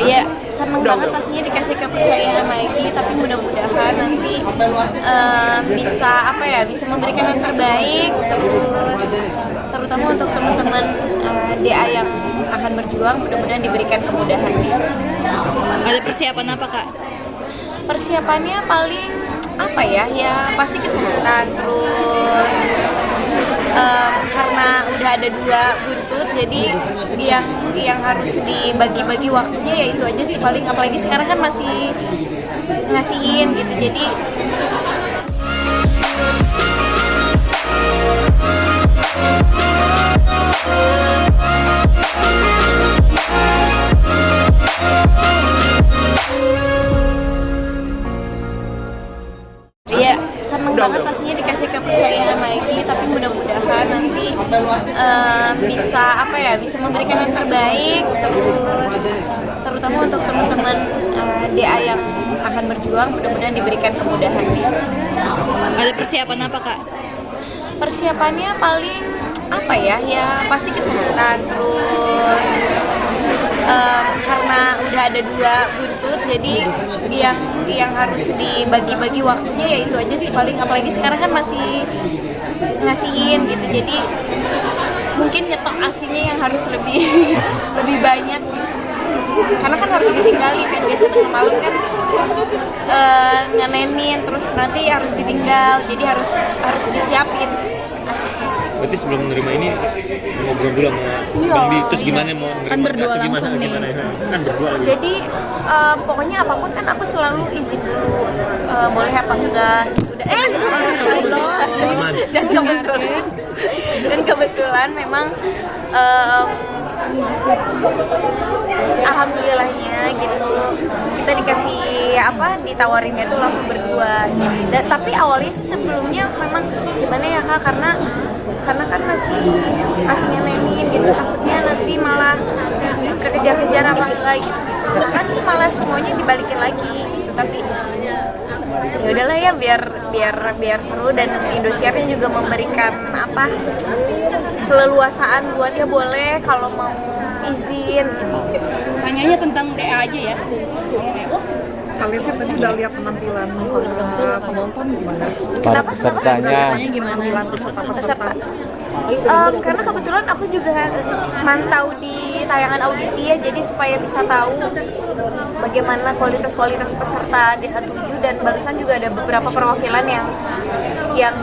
Iya, seneng banget pastinya dikasih kepercayaan lagi, tapi mudah-mudahan nanti bisa bisa memberikan yang terbaik, terus terutama untuk teman-teman DA yang akan berjuang, mudah-mudahan diberikan kemudahan. Ada persiapan apa, Kak? Persiapannya paling ya pasti kesehatan, terus karena udah ada 2 buntut, jadi yang harus dibagi-bagi waktunya ya itu aja sih paling, apalagi sekarang kan masih ngasihin gitu, jadi iya, seneng banget pastinya dikasih kepercayaan lagi, tapi mudah-mudahan nanti bisa memberikan yang terbaik, terus terutama untuk teman-teman DA yang akan berjuang, mudah-mudahan diberikan kemudahan. Ada persiapan apa, Kak? Persiapannya paling ya pasti kesehatan, terus karena udah ada 2 buntut, jadi yang harus dibagi-bagi waktunya ya itu aja sih paling, apalagi sekarang kan masih ngasihin gitu, jadi mungkin nyetok asinya yang harus lebih lebih banyak gitu. Karena kan harus ditinggalin kan, biasa tengah malam kan ngenenin, terus nanti harus ditinggal, jadi harus disiapin asiknya. Berarti sebelum menerima ini ngobrol dulu sama Bang Di, terus gimana mau menerima? Kan berdua gimana, langsung nih. gimana ya? Kan berdua lagi. Jadi pokoknya apapun kan aku selalu izin dulu, boleh apa enggak gitu. Dan kebetulan memang alhamdulillahnya gitu kita dikasih ditawarinnya tuh langsung berdua gitu. Tapi awalnya sih sebelumnya memang gimana ya Kak, karena kan masih nyenenin gitu, takutnya nanti malah kekejar-kejar apa enggak gitu. Kan sih malah semuanya dibalikin lagi gitu, tapi ya udahlah ya, biar seru, dan Indosiarnya juga memberikan keleluasaan buat ya boleh kalau mau izin gitu. Tanyanya tentang DA aja ya. Kalian sih tadi udah lihat penampilan para penonton gimana? Kenapa? Pesertanya Penampilan peserta-peserta. Karena kebetulan aku juga mantau di tayangan audisi ya, jadi supaya bisa tahu bagaimana kualitas peserta DA7, dan barusan juga ada beberapa perwakilan yang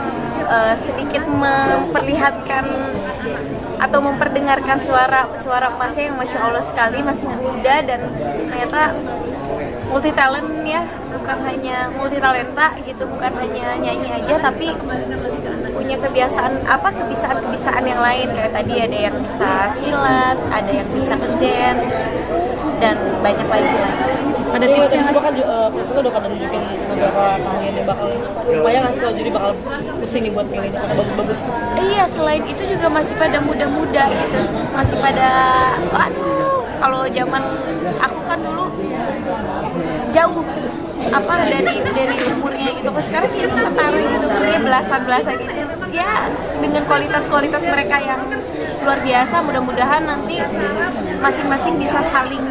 sedikit memperlihatkan atau memperdengarkan suara emasnya yang Masya Allah sekali, masih muda dan ternyata multi talent ya, bukan hanya multi talenta gitu, bukan hanya nyanyi aja, tapi punya kebiasaan yang lain, kayak tadi ada yang bisa silat, ada yang bisa ngedance, dan banyak lagi. Ada tipsnya nggak sih? Kan Presiden udah pada nunjukin beberapa keahlian yang bakal supaya nggak sih kalau jadi bakal pusing nih buat milih karena bagus-bagus. Iya, selain itu juga masih pada muda-muda gitu, masih pada kalau zaman aku kan dulu jauh dari umurnya gitu, kok sekarang kita setara gitu, umurnya belasan gitu ya, dengan kualitas mereka yang luar biasa. Mudah-mudahan nanti masing-masing bisa saling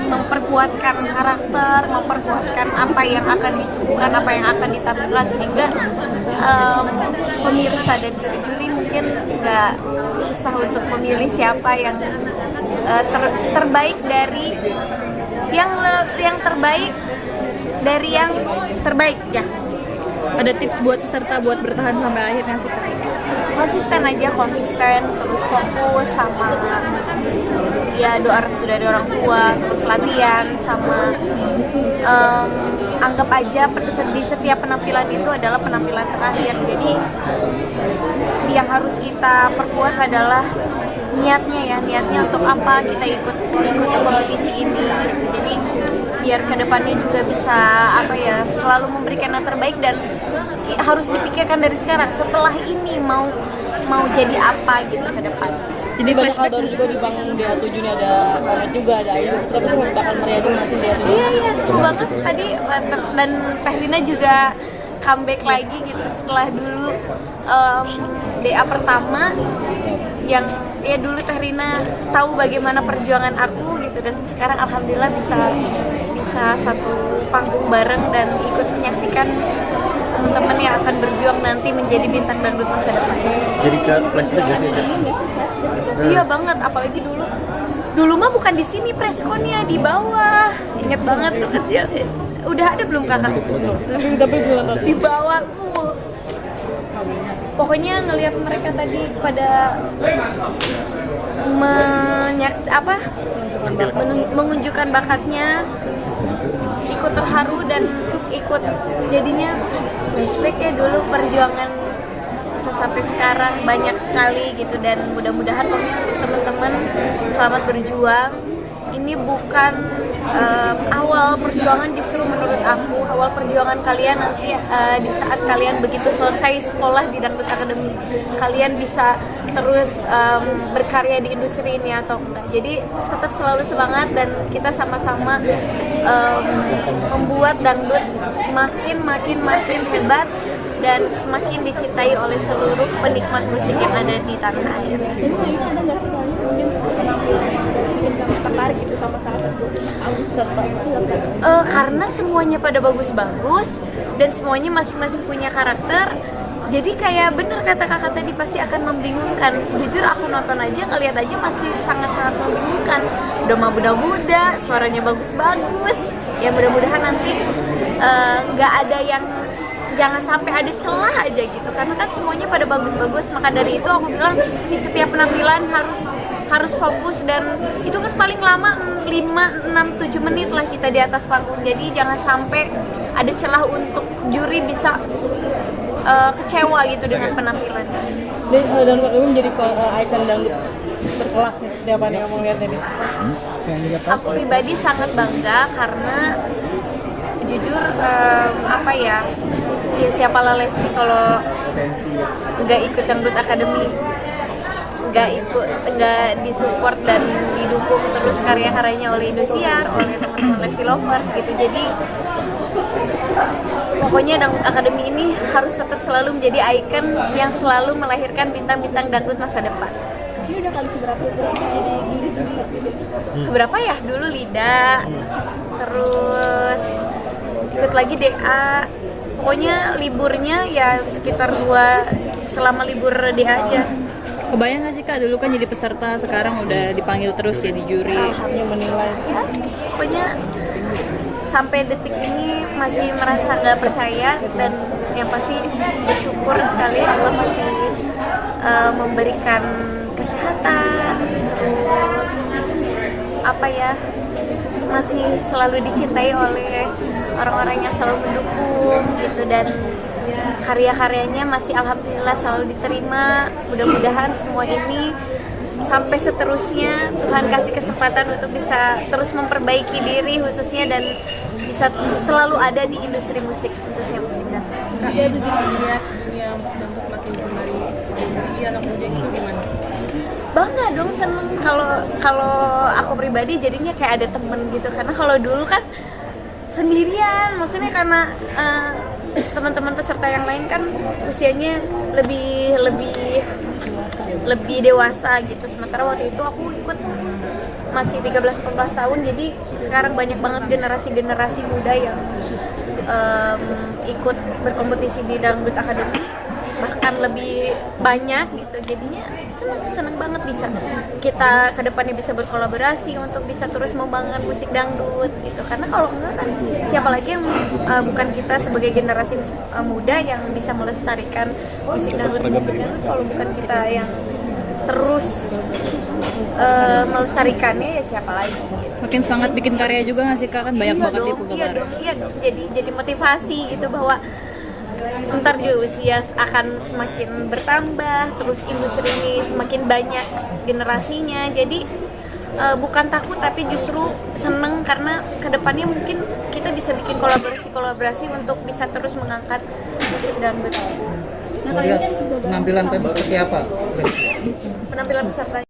memperkuatkan karakter, memperkuatkan apa yang akan disuguhkan, apa yang akan ditampilkan, sehingga pemirsa dan juri-juri mungkin nggak susah untuk memilih siapa yang terbaik dari yang terbaik dari yang terbaik ya. Ada tips buat peserta buat bertahan sampai akhir nggak sih, Kak? Konsisten, terus fokus sama ya doa restu dari orang tua, terus latihan sama anggap aja di setiap penampilan itu adalah penampilan terakhir. Jadi yang harus kita perkuat adalah niatnya untuk apa kita ikut kompetisi ini gitu. Jadi biar kedepannya juga bisa selalu memberikan yang terbaik, dan harus dipikirkan dari sekarang setelah ini mau jadi apa gitu ke depan. Jadi banyak hal baru juga di Bang DA7 ini, ada Kamet juga, ada Ayu, tapi sih bakal meriah juga sih DA7. Iya, seru banget tadi, dan Pehlina juga comeback lagi gitu setelah dulu DA pertama yang ya dulu Teh Rina tahu bagaimana perjuangan aku gitu, dan sekarang alhamdulillah bisa satu panggung bareng dan ikut menyaksikan teman-teman yang akan berjuang nanti menjadi bintang dangdut masa depan. Jadi ke flashback gak sih? Iya banget, apalagi dulu mah bukan di sini preskonnya, di bawah. Ingat banget tuh kecil. Udah ada belum kakak? Di bawah tuh. Pokoknya ngelihat mereka tadi pada menunjukkan bakatnya, ikut terharu dan ikut jadinya flashback ya dulu perjuangan bisa sampai sekarang banyak sekali gitu, dan mudah-mudahan pokoknya teman-teman selamat berjuang. Ini bukan awal perjuangan, justru menurut aku awal perjuangan kalian nanti di saat kalian begitu selesai sekolah di Dangdut Academy, kalian bisa terus berkarya di industri ini atau enggak. Jadi tetap selalu semangat dan kita sama-sama membuat dangdut makin hebat dan semakin dicintai oleh seluruh penikmat musik yang ada di tanah air. Dan sebenarnya ada nggak sih kalau kemudian bikin kamu tertarik gitu sama salah satu karena semuanya pada bagus-bagus dan semuanya masing-masing punya karakter. Jadi kayak bener kata kakak tadi, pasti akan membingungkan. Jujur aku nonton aja, ngeliat aja masih sangat-sangat membingungkan. Udah mah muda-muda, suaranya bagus-bagus. Ya mudah-mudahan nanti nggak ada yang, jangan sampai ada celah aja gitu, karena kan semuanya pada bagus-bagus. Maka dari itu aku bilang di setiap penampilan harus fokus, dan itu kan paling lama 5, 6, 7 menit lah kita di atas panggung. Jadi jangan sampai ada celah untuk juri bisa kecewa gitu dengan penampilan. Dan Kak Iwin jadi ikon dangdut berkelas nih setiap hari kamu lihat ini. Aku pribadi sangat bangga karena jujur ya siapa Lesti kalau nggak ikut Dangdut Academy, nggak disupport dan didukung terus karya-karyanya oleh Indosiar, oleh teman-teman Lesti Lovers gitu. Jadi pokoknya Dangdut Academy ini harus tetap selalu menjadi ikon yang selalu melahirkan bintang-bintang dangdut masa depan. ini udah kali keberapa jadi juri seperti itu? Keberapa ya? Dulu Lida, terus ikut lagi DA. Pokoknya liburnya ya sekitar 2 selama libur DA aja. Kebayang nggak sih Kak, dulu kan jadi peserta, sekarang udah dipanggil terus jadi juri yang menilai. Ya, pokoknya sampai detik ini masih merasa gak percaya, dan yang pasti bersyukur sekali Allah masih memberikan kesehatan, terus masih selalu dicintai oleh orang-orang yang selalu mendukung gitu, dan karya-karyanya masih alhamdulillah selalu diterima. Mudah-mudahan semua ini sampai seterusnya Tuhan kasih kesempatan untuk bisa terus memperbaiki diri khususnya, dan bisa selalu ada di industri musik, khususnya musik dangdut. Dia juga melihat dunia musik dangdut makin gemari di anak muda gitu gimana? Bangga dong, seneng. Kalau aku pribadi jadinya kayak ada temen gitu, karena kalau dulu kan sendirian, maksudnya karena teman-teman peserta yang lain kan usianya lebih dewasa gitu, sementara waktu itu aku ikut masih 13-14 tahun. Jadi sekarang banyak banget generasi muda yang ikut berkompetisi di Dangdut Academy, bahkan lebih banyak gitu. Jadinya seneng banget bisa kita kedepannya bisa berkolaborasi untuk bisa terus membangun musik dangdut gitu, karena kalau enggak kan siapa lagi yang bukan kita sebagai generasi muda yang bisa melestarikan musik dangdut kalau bukan kita yang terus melestarikannya, ya siapa lagi gitu. Makin semangat bikin karya juga nggak sih Kak, kan banyak banget nih penggemar. Iya dong, jadi motivasi gitu, bahwa ntar juga usia akan semakin bertambah, terus industri ini semakin banyak generasinya. Jadi bukan takut tapi justru seneng, karena kedepannya mungkin kita bisa bikin kolaborasi untuk bisa terus mengangkat musik dangdut. Lihat penampilan tadi seperti apa? Penampilan peserta